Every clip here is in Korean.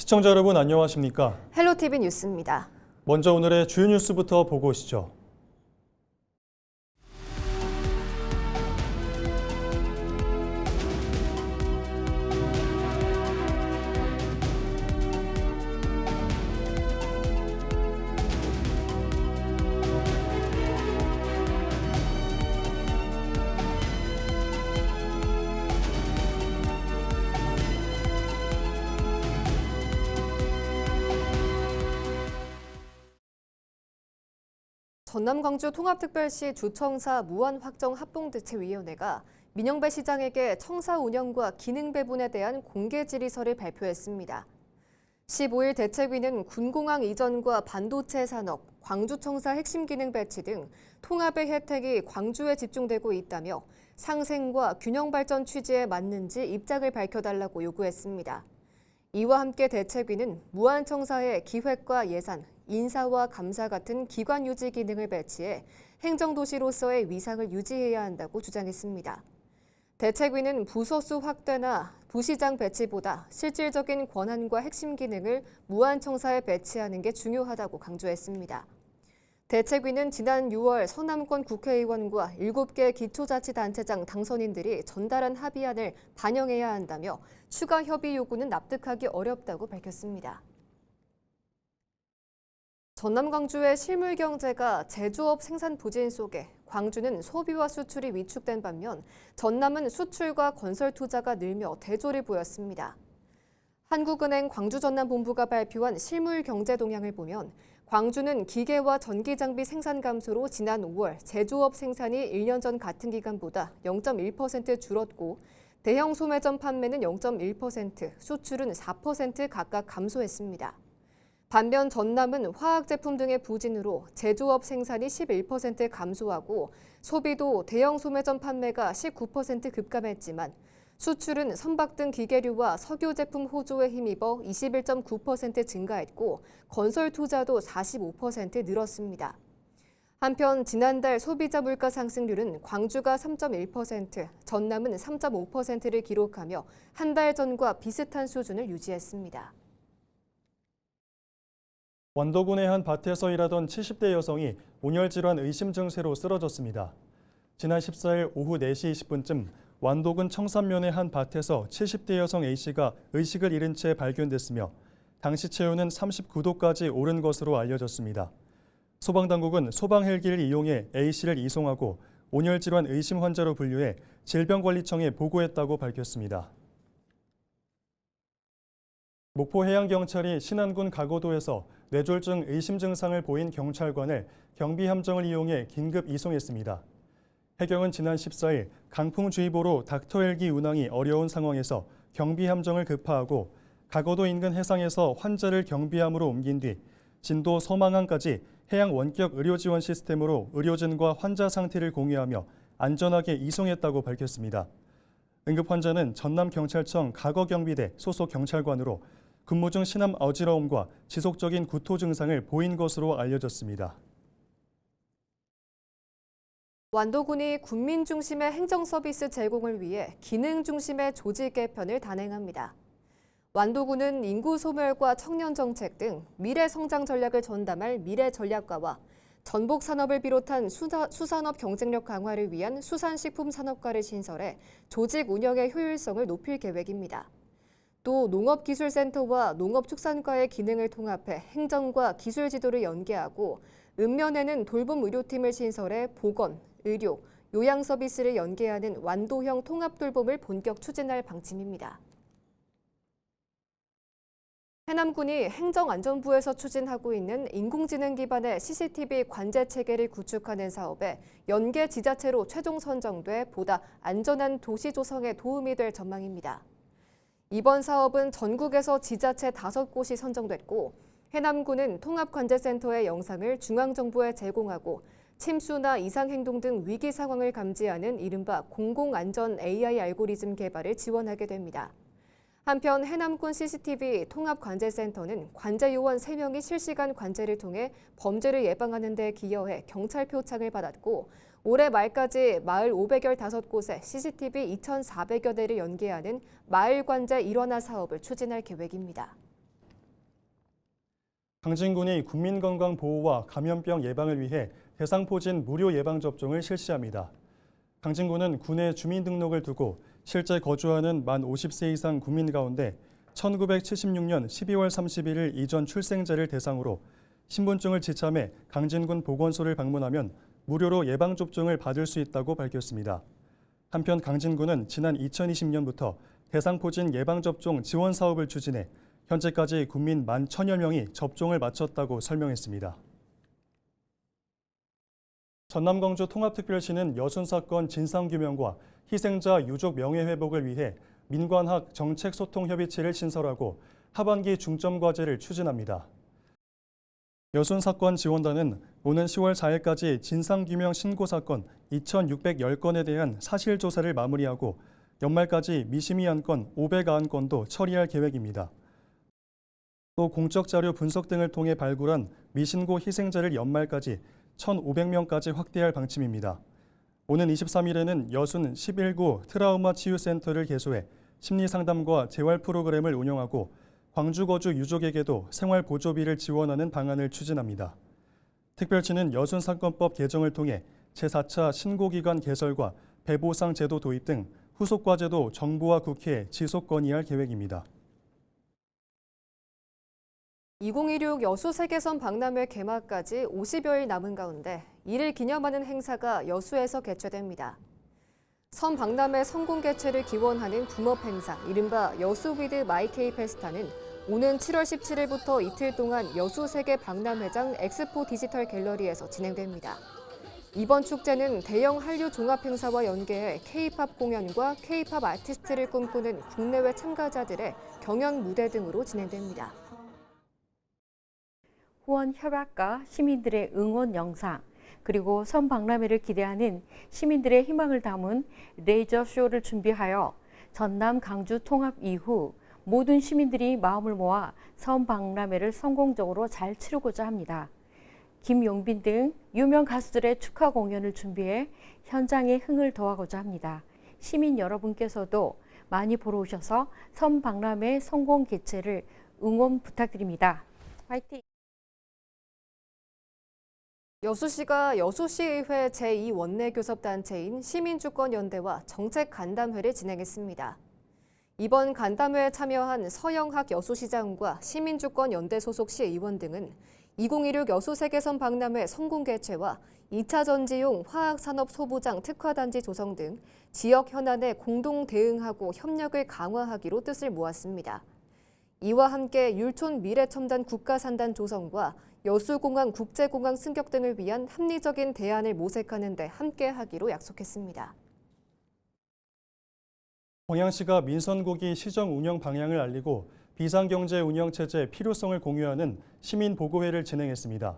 시청자 여러분 안녕하십니까? 헬로티비 뉴스입니다. 먼저 오늘의 주요 뉴스부터 보고 오시죠. 전남 광주 통합특별시 주청사 무한확정합봉대책위원회가 민영배 시장에게 청사 운영과 기능 배분에 대한 공개 질의서를 발표했습니다. 15일 대책위는 군공항 이전과 반도체 산업, 광주청사 핵심 기능 배치 등 통합의 혜택이 광주에 집중되고 있다며 상생과 균형 발전 취지에 맞는지 입장을 밝혀달라고 요구했습니다. 이와 함께 대책위는 무한청사의 기획과 예산, 인사와 감사 같은 기관 유지 기능을 배치해 행정도시로서의 위상을 유지해야 한다고 주장했습니다. 대책위는 부서수 확대나 부시장 배치보다 실질적인 권한과 핵심 기능을 무한청사에 배치하는 게 중요하다고 강조했습니다. 대책위는 지난 6월 서남권 국회의원과 7개 기초자치단체장 당선인들이 전달한 합의안을 반영해야 한다며 추가 협의 요구는 납득하기 어렵다고 밝혔습니다. 전남 광주의 실물 경제가 제조업 생산 부진 속에 광주는 소비와 수출이 위축된 반면 전남은 수출과 건설 투자가 늘며 대조를 보였습니다. 한국은행 광주전남본부가 발표한 실물 경제 동향을 보면 광주는 기계와 전기장비 생산 감소로 지난 5월 제조업 생산이 1년 전 같은 기간보다 0.1% 줄었고 대형 소매점 판매는 0.1%, 수출은 4% 각각 감소했습니다. 반면 전남은 화학제품 등의 부진으로 제조업 생산이 11% 감소하고 소비도 대형 소매점 판매가 19% 급감했지만 수출은 선박 등 기계류와 석유 제품 호조에 힘입어 21.9% 증가했고 건설 투자도 45% 늘었습니다. 한편 지난달 소비자 물가 상승률은 광주가 3.1%, 전남은 3.5%를 기록하며 한 달 전과 비슷한 수준을 유지했습니다. 완도군의 한 밭에서 일하던 70대 여성이 온열 질환 의심 증세로 쓰러졌습니다. 지난 14일 오후 4시 20분쯤 완도군 청산면의 한 밭에서 70대 여성 A씨가 의식을 잃은 채 발견됐으며 당시 체온은 39도까지 오른 것으로 알려졌습니다. 소방당국은 소방 헬기를 이용해 A씨를 이송하고 온열 질환 의심 환자로 분류해 질병관리청에 보고했다고 밝혔습니다. 목포해양경찰이 신안군 가고도에서 뇌졸중 의심 증상을 보인 경찰관을 경비함정을 이용해 긴급 이송했습니다. 해경은 지난 14일 강풍주의보로 닥터 헬기 운항이 어려운 상황에서 경비함정을 급파하고 가고도 인근 해상에서 환자를 경비함으로 옮긴 뒤 진도 서망항까지 해양 원격 의료 지원 시스템으로 의료진과 환자 상태를 공유하며 안전하게 이송했다고 밝혔습니다. 응급 환자는 전남경찰청 가거경비대 소속 경찰관으로 근무 중 신암 어지러움과 지속적인 구토 증상을 보인 것으로 알려졌습니다. 완도군이 국민 중심의 행정 서비스 제공을 위해 기능 중심의 조직 개편을 단행합니다. 완도군은 인구 소멸과 청년 정책 등 미래 성장 전략을 전담할 미래 전략과와 전복 산업을 비롯한 수산업 경쟁력 강화를 위한 수산식품 산업과를 신설해 조직 운영의 효율성을 높일 계획입니다. 또 농업기술센터와 농업축산과의 기능을 통합해 행정과 기술 지도를 연계하고 읍면에는 돌봄 의료팀을 신설해 보건, 의료, 요양 서비스를 연계하는 완도형 통합 돌봄을 본격 추진할 방침입니다. 해남군이 행정안전부에서 추진하고 있는 인공지능 기반의 CCTV 관제 체계를 구축하는 사업에 연계 지자체로 최종 선정돼 보다 안전한 도시 조성에 도움이 될 전망입니다. 이번 사업은 전국에서 지자체 5곳이 선정됐고 해남군은 통합관제센터의 영상을 중앙정부에 제공하고 침수나 이상행동 등 위기 상황을 감지하는 이른바 공공안전 AI 알고리즘 개발을 지원하게 됩니다. 한편 해남군 CCTV 통합관제센터는 관제요원 3명이 실시간 관제를 통해 범죄를 예방하는 데 기여해 경찰 표창을 받았고 올해 말까지 마을 515곳에 CCTV 2,400여 대를 연계하는 마을관제 일원화 사업을 추진할 계획입니다. 강진군이 국민건강 보호와 감염병 예방을 위해 대상포진 무료 예방접종을 실시합니다. 강진군은 군에 주민등록을 두고 실제 거주하는 만 50세 이상 국민 가운데 1976년 12월 31일 이전 출생자를 대상으로 신분증을 지참해 강진군 보건소를 방문하면 무료로 예방접종을 받을 수 있다고 밝혔습니다. 한편 강진군은 지난 2020년부터 대상포진 예방접종 지원 사업을 추진해 현재까지 군민 11,000여 명이 접종을 마쳤다고 설명했습니다. 전남 광주 통합특별시는 여순 사건 진상규명과 희생자 유족 명예회복을 위해 민관학 정책소통협의체를 신설하고 하반기 중점과제를 추진합니다. 여순 사건 지원단은 오는 10월 4일까지 진상규명 신고사건 2,610건에 대한 사실조사를 마무리하고 연말까지 미심의 안건 591건도 처리할 계획입니다. 또 공적자료 분석 등을 통해 발굴한 미신고 희생자를 연말까지 1,500명까지 확대할 방침입니다. 오는 23일에는 여순 11구 트라우마 치유센터를 개소해 심리상담과 재활 프로그램을 운영하고 광주 거주 유족에게도 생활보조비를 지원하는 방안을 추진합니다. 특별시는 여순사건법 개정을 통해 제4차 신고기관 개설과 배보상 제도 도입 등 후속 과제도 정부와 국회에 지속 건의할 계획입니다. 2016 여수세계선 박람회 개막까지 50여일 남은 가운데 이를 기념하는 행사가 여수에서 개최됩니다. 선 박람회 성공 개최를 기원하는 붐업 행사, 이른바 여수위드 마이케이 페스타는 오는 7월 17일부터 이틀 동안 여수세계 박람회장 엑스포 디지털 갤러리에서 진행됩니다. 이번 축제는 대형 한류 종합 행사와 연계해 K-팝 공연과 K-팝 아티스트를 꿈꾸는 국내외 참가자들의 경연 무대 등으로 진행됩니다. 후원 협약과 시민들의 응원 영상, 그리고 선 박람회를 기대하는 시민들의 희망을 담은 레이저 쇼를 준비하여 전남 강주 통합 이후 모든 시민들이 마음을 모아 선 박람회를 성공적으로 잘 치르고자 합니다. 김용빈 등 유명 가수들의 축하 공연을 준비해 현장의 흥을 더하고자 합니다. 시민 여러분께서도 많이 보러 오셔서 선 박람회 성공 개최를 응원 부탁드립니다. 화이팅! 여수시가 여수시의회 제2원내교섭단체인 시민주권연대와 정책간담회를 진행했습니다. 이번 간담회에 참여한 서영학 여수시장과 시민주권연대 소속 시의원 등은 2016 여수세계선 박람회 성공 개최와 2차 전지용 화학산업 소부장 특화단지 조성 등 지역 현안에 공동 대응하고 협력을 강화하기로 뜻을 모았습니다. 이와 함께 율촌 미래첨단 국가산단 조성과 여수공항 국제공항 승격 등을 위한 합리적인 대안을 모색하는 데 함께하기로 약속했습니다. 광양시가 민선고기 시정 운영 방향을 알리고 비상경제 운영체제 필요성을 공유하는 시민보고회를 진행했습니다.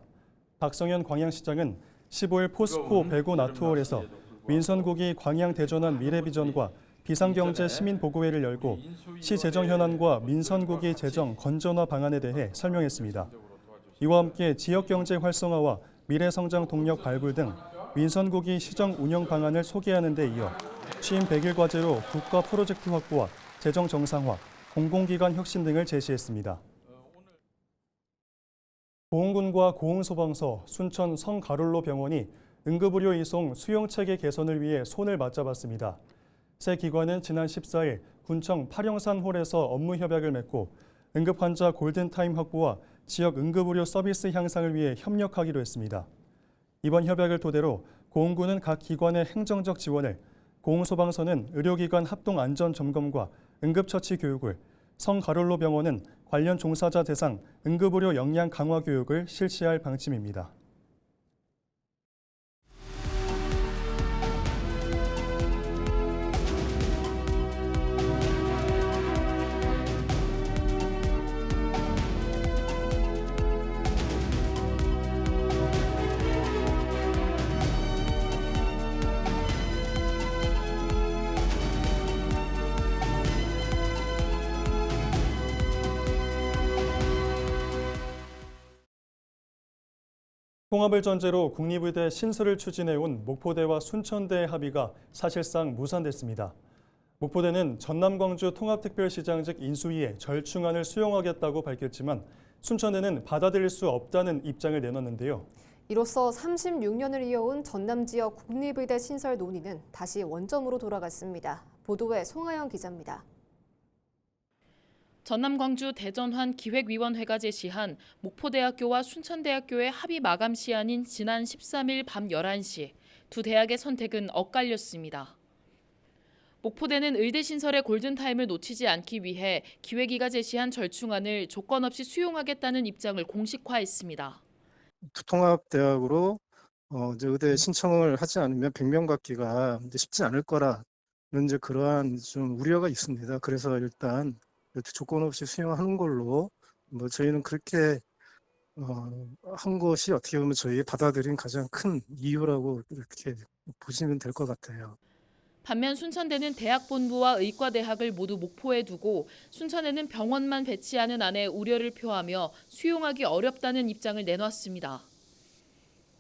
박성현 광양시장은 15일 포스코 배구 나투홀에서 민선고기 광양대전환 미래비전과 비상경제 시민보고회를 열고 시 재정 현안과 민선고기 재정 건전화 방안에 대해 설명했습니다. 이와 함께 지역경제 활성화와 미래성장 동력 발굴 등 민선고기 시정 운영 방안을 소개하는 데 이어 취임 100일 과제로 국가 프로젝트 확보와 재정 정상화, 공공기관 혁신 등을 제시했습니다. 고흥군과 고흥소방서, 순천 성가롤로 병원이 응급의료 이송 수용체계 개선을 위해 손을 맞잡았습니다. 세 기관은 지난 14일 군청 파령산홀에서 업무 협약을 맺고 응급환자 골든타임 확보와 지역 응급의료 서비스 향상을 위해 협력하기로 했습니다. 이번 협약을 토대로 고흥군은 각 기관의 행정적 지원을, 고흥소방서는 의료기관 합동안전점검과 응급처치 교육을, 성가롤로 병원은 관련 종사자 대상 응급의료 역량 강화 교육을 실시할 방침입니다. 통합을 전제로 국립의대 신설을 추진해온 목포대와 순천대의 합의가 사실상 무산됐습니다. 목포대는 전남 광주 통합특별시장직 인수위에 절충안을 수용하겠다고 밝혔지만 순천에는 받아들일 수 없다는 입장을 내놨는데요. 이로써 36년을 이어온 전남 지역 국립의대 신설 논의는 다시 원점으로 돌아갔습니다. 보도에 송하영 기자입니다. 전남 광주 대전환 기획위원회가 제시한 목포대학교와 순천대학교의 합의 마감 시한인 지난 13일 밤 11시 두 대학의 선택은 엇갈렸습니다. 목포대는 의대 신설의 골든타임을 놓치지 않기 위해 기획위가 제시한 절충안을 조건 없이 수용하겠다는 입장을 공식화했습니다. 통합대학으로 이제 의대 신청을 하지 않으면 100명 갖기가 이제 쉽지 않을 거라는 이제 그러한 좀 우려가 있습니다. 그래서 일단 조건 없이 수용하는 걸로 저희는 그렇게 한 것이 어떻게 보면 저희 받아들인 가장 큰 이유라고 이렇게 보시면 될 것 같아요. 반면 순천대는 대학본부와 의과대학을 모두 목포에 두고 순천에는 병원만 배치하는 안에 우려를 표하며 수용하기 어렵다는 입장을 내놨습니다.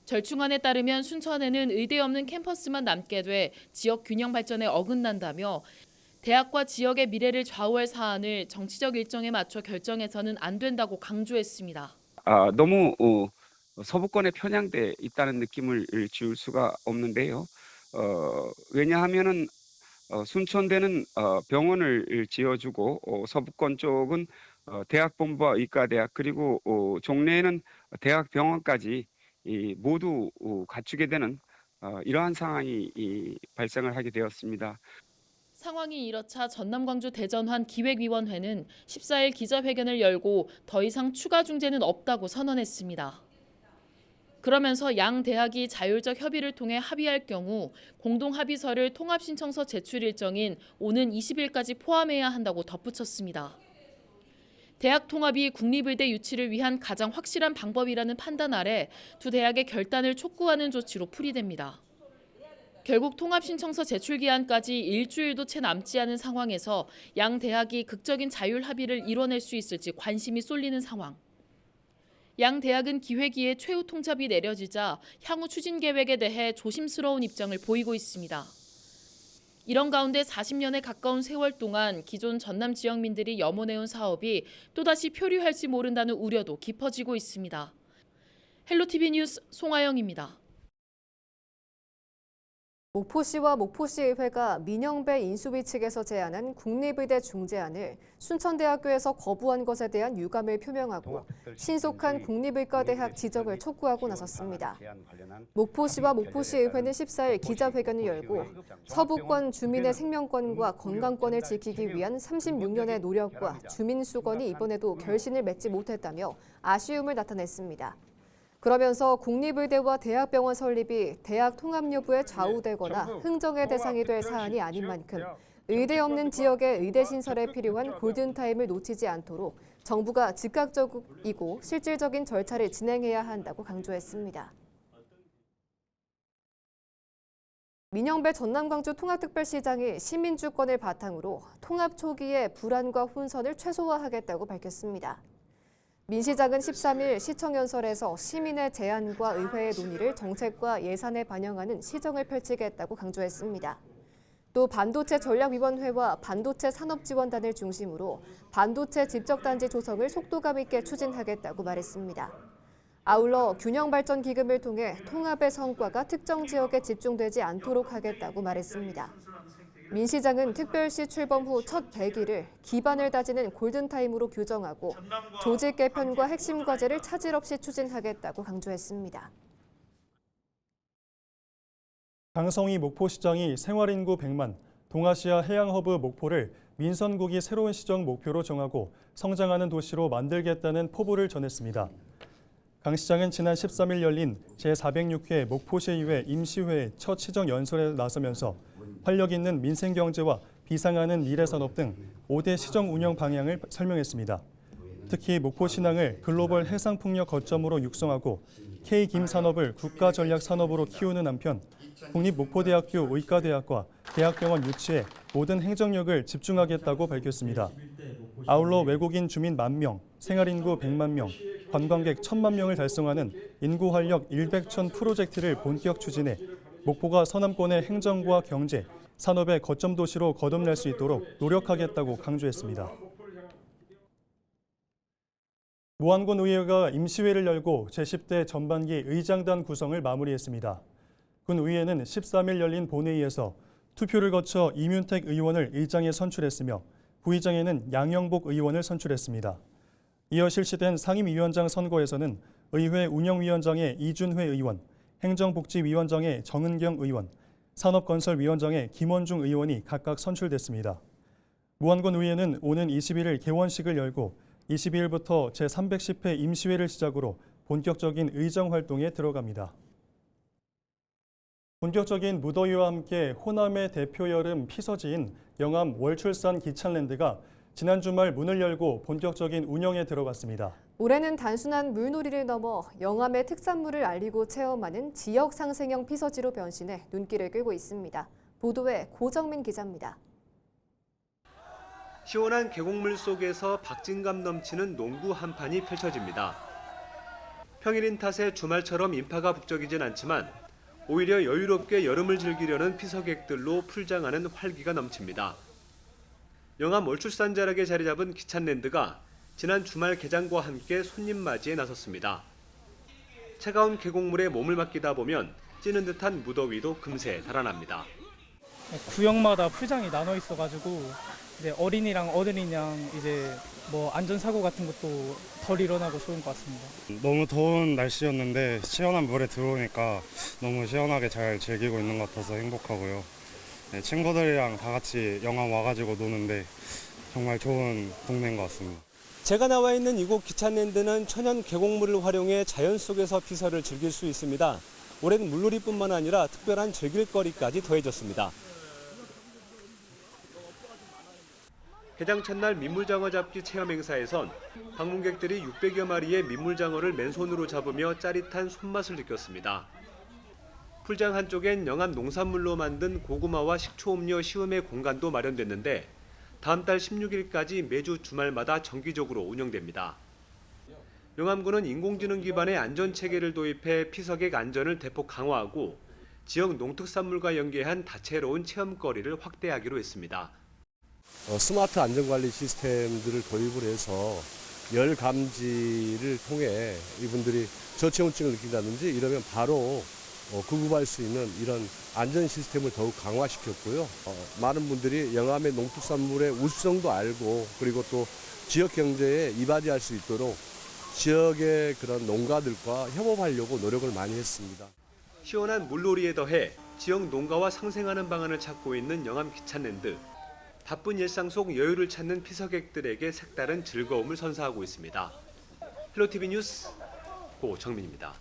절충안에 따르면 순천에는 의대 없는 캠퍼스만 남게 돼 지역 균형 발전에 어긋난다며 대학과 지역의 미래를 좌우할 사안을 정치적 일정에 맞춰 결정해서는 안 된다고 강조했습니다. 너무 서부권에 편향돼 있다는 느낌을 지울 수가 없는데요. 왜냐하면은 순천대는 병원을 지어주고 서부권 쪽은 대학본부와 의과대학 그리고 종래에는 대학병원까지 모두 갖추게 되는 이러한 상황이 발생을 하게 되었습니다. 상황이 이렇자 전남 광주 대전환 기획위원회는 14일 기자회견을 열고 더 이상 추가 중재는 없다고 선언했습니다. 그러면서 양 대학이 자율적 협의를 통해 합의할 경우 공동 합의서를 통합 신청서 제출 일정인 오는 20일까지 포함해야 한다고 덧붙였습니다. 대학 통합이 국립의대 유치를 위한 가장 확실한 방법이라는 판단 아래 두 대학의 결단을 촉구하는 조치로 풀이됩니다. 결국 통합 신청서 제출 기한까지 일주일도 채 남지 않은 상황에서 양 대학이 극적인 자율 합의를 이뤄낼 수 있을지 관심이 쏠리는 상황. 양 대학은 기획위에 최후 통첩이 내려지자 향후 추진 계획에 대해 조심스러운 입장을 보이고 있습니다. 이런 가운데 40년에 가까운 세월 동안 기존 전남 지역민들이 염원해온 사업이 또다시 표류할지 모른다는 우려도 깊어지고 있습니다. 헬로티비 뉴스 송하영입니다. 목포시와 목포시의회가 민영배 인수위 측에서 제안한 국립의대 중재안을 순천대학교에서 거부한 것에 대한 유감을 표명하고 신속한 국립의과대학 지정을 촉구하고 나섰습니다. 목포시와 목포시의회는 14일 기자회견을 열고 서부권 주민의 생명권과 건강권을 지키기 위한 36년의 노력과 주민 수건이 이번에도 결신을 맺지 못했다며 아쉬움을 나타냈습니다. 그러면서 국립의대와 대학병원 설립이 대학 통합 여부에 좌우되거나 흥정의 대상이 될 사안이 아닌 만큼 의대 없는 지역의 의대 신설에 필요한 골든타임을 놓치지 않도록 정부가 즉각적이고 실질적인 절차를 진행해야 한다고 강조했습니다. 민영배 전남광주 통합특별시장이 시민주권을 바탕으로 통합 초기의 불안과 혼선을 최소화하겠다고 밝혔습니다. 민 시장은 13일 시청연설에서 시민의 제안과 의회의 논의를 정책과 예산에 반영하는 시정을 펼치겠다고 강조했습니다. 또 반도체 전략위원회와 반도체 산업지원단을 중심으로 반도체 집적단지 조성을 속도감 있게 추진하겠다고 말했습니다. 아울러 균형발전기금을 통해 통합의 성과가 특정 지역에 집중되지 않도록 하겠다고 말했습니다. 민 시장은 특별시 출범 후 첫 100일을 기반을 다지는 골든타임으로 규정하고 조직 개편과 핵심 과제를 차질 없이 추진하겠다고 강조했습니다. 강성희 목포시장이 생활인구 100만, 동아시아 해양허브 목포를 민선국이 새로운 시정 목표로 정하고 성장하는 도시로 만들겠다는 포부를 전했습니다. 강 시장은 지난 13일 열린 제406회 목포시의회 임시회의 첫 시정 연설에 나서면서 활력 있는 민생경제와 비상하는 미래산업 등 5대 시정 운영 방향을 설명했습니다. 특히 목포신항을 글로벌 해상풍력 거점으로 육성하고 K김 산업을 국가전략 산업으로 키우는 한편 국립목포대학교 의과대학과 대학병원 유치에 모든 행정력을 집중하겠다고 밝혔습니다. 아울러 외국인 주민 10,000명, 생활인구 100만 명, 관광객 1,000만 명을 달성하는 인구활력 100천 프로젝트를 본격 추진해 목포가 서남권의 행정과 경제, 산업의 거점 도시로 거듭날 수 있도록 노력하겠다고 강조했습니다. 무안군 의회가 임시회를 열고 제10대 전반기 의장단 구성을 마무리했습니다. 군 의회는 13일 열린 본회의에서 투표를 거쳐 이윤택 의원을 의장에 선출했으며 부의장에는 양영복 의원을 선출했습니다. 이어 실시된 상임위원장 선거에서는 의회 운영위원장에 이준회 의원, 행정복지위원장에 정은경 의원, 산업건설위원장에 김원중 의원이 각각 선출됐습니다. 무안군 의회는 오는 21일 개원식을 열고 22일부터 제310회 임시회를 시작으로 본격적인 의정 활동에 들어갑니다. 본격적인 무더위와 함께 호남의 대표 여름 피서지인 영암 월출산 기찬랜드가 지난 주말 문을 열고 본격적인 운영에 들어갔습니다. 올해는 단순한 물놀이를 넘어 영암의 특산물을 알리고 체험하는 지역 상생형 피서지로 변신해 눈길을 끌고 있습니다. 보도에 고정민 기자입니다. 시원한 계곡물 속에서 박진감 넘치는 농구 한판이 펼쳐집니다. 평일인 탓에 주말처럼 인파가 북적이진 않지만 오히려 여유롭게 여름을 즐기려는 피서객들로 풀장하는 활기가 넘칩니다. 영암 월출산 자락에 자리 잡은 기찬랜드가 지난 주말 개장과 함께 손님 맞이에 나섰습니다. 차가운 계곡물에 몸을 맡기다 보면 찌는 듯한 무더위도 금세 달아납니다. 구역마다 풀장이 나눠 있어가지고 이제 어린이랑 어른이랑 이제 뭐 안전사고 같은 것도 덜 일어나고 좋은 것 같습니다. 너무 더운 날씨였는데 시원한 물에 들어오니까 너무 시원하게 잘 즐기고 있는 것 같아서 행복하고요. 네, 친구들이랑 다 같이 영암 와가지고 노는데 정말 좋은 동네인 것 같습니다. 제가 나와 있는 이곳 기찬랜드는 천연 계곡물을 활용해 자연 속에서 피서를 즐길 수 있습니다. 올해는 물놀이뿐만 아니라 특별한 즐길거리까지 더해졌습니다. 개장 첫날 민물장어 잡기 체험 행사에선 방문객들이 600여 마리의 민물장어를 맨손으로 잡으며 짜릿한 손맛을 느꼈습니다. 풀장 한쪽엔 영암 농산물로 만든 고구마와 식초음료 시음의 공간도 마련됐는데 다음 달 16일까지 매주 주말마다 정기적으로 운영됩니다. 영암군은 인공지능 기반의 안전체계를 도입해 피서객 안전을 대폭 강화하고 지역 농특산물과 연계한 다채로운 체험거리를 확대하기로 했습니다. 스마트 안전관리 시스템들을 도입을 해서 열 감지를 통해 이분들이 저체온증을 느낀다든지 이러면 바로 구급할 수 있는 이런 안전 시스템을 더욱 강화시켰고요. 많은 분들이 영암의 농특산물의 우수성도 알고 그리고 또 지역 경제에 이바지할 수 있도록 지역의 그런 농가들과 협업하려고 노력을 많이 했습니다. 시원한 물놀이에 더해 지역 농가와 상생하는 방안을 찾고 있는 영암 기찬랜드. 바쁜 일상 속 여유를 찾는 피서객들에게 색다른 즐거움을 선사하고 있습니다. 헬로티비 뉴스 고정민입니다.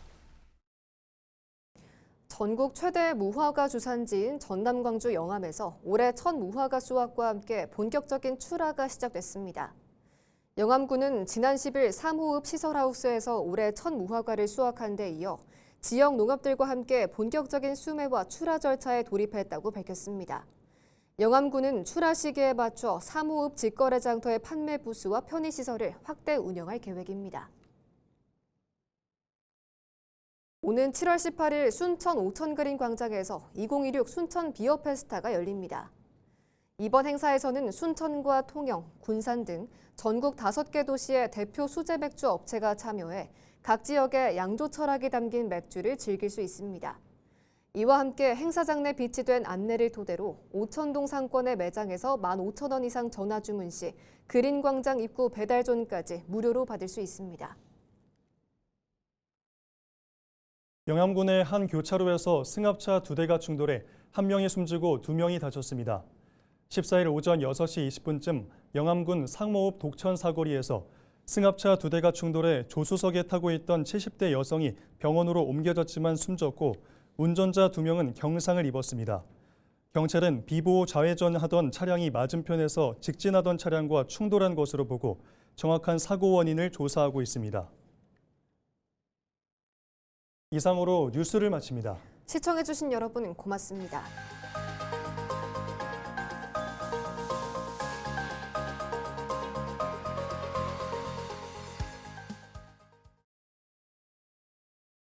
전국 최대 무화과 주산지인 전남 광주 영암에서 올해 첫 무화과 수확과 함께 본격적인 출하가 시작됐습니다. 영암군은 지난 10일 3호읍 시설하우스에서 올해 첫 무화과를 수확한 데 이어 지역 농업들과 함께 본격적인 수매와 출하 절차에 돌입했다고 밝혔습니다. 영암군은 출하 시기에 맞춰 3호읍 직거래장터의 판매 부스와 편의시설을 확대 운영할 계획입니다. 오는 7월 18일 순천 오천그린 광장에서 2016 순천 비어 페스타가 열립니다. 이번 행사에서는 순천과 통영, 군산 등 전국 5개 도시의 대표 수제 맥주 업체가 참여해 각 지역의 양조 철학이 담긴 맥주를 즐길 수 있습니다. 이와 함께 행사장 내 비치된 안내를 토대로 오천동 상권의 매장에서 15,000원 이상 전화 주문 시 그린광장 입구 배달존까지 무료로 받을 수 있습니다. 영암군의 한 교차로에서 승합차 2대가 충돌해 1명이 숨지고 2명이 다쳤습니다. 14일 오전 6시 20분쯤 영암군 상모읍 독천 사거리에서 승합차 2대가 충돌해 조수석에 타고 있던 70대 여성이 병원으로 옮겨졌지만 숨졌고 운전자 2명은 경상을 입었습니다. 경찰은 비보호 좌회전하던 차량이 맞은편에서 직진하던 차량과 충돌한 것으로 보고 정확한 사고 원인을 조사하고 있습니다. 이상으로 뉴스를 마칩니다. 시청해주신 여러분 고맙습니다.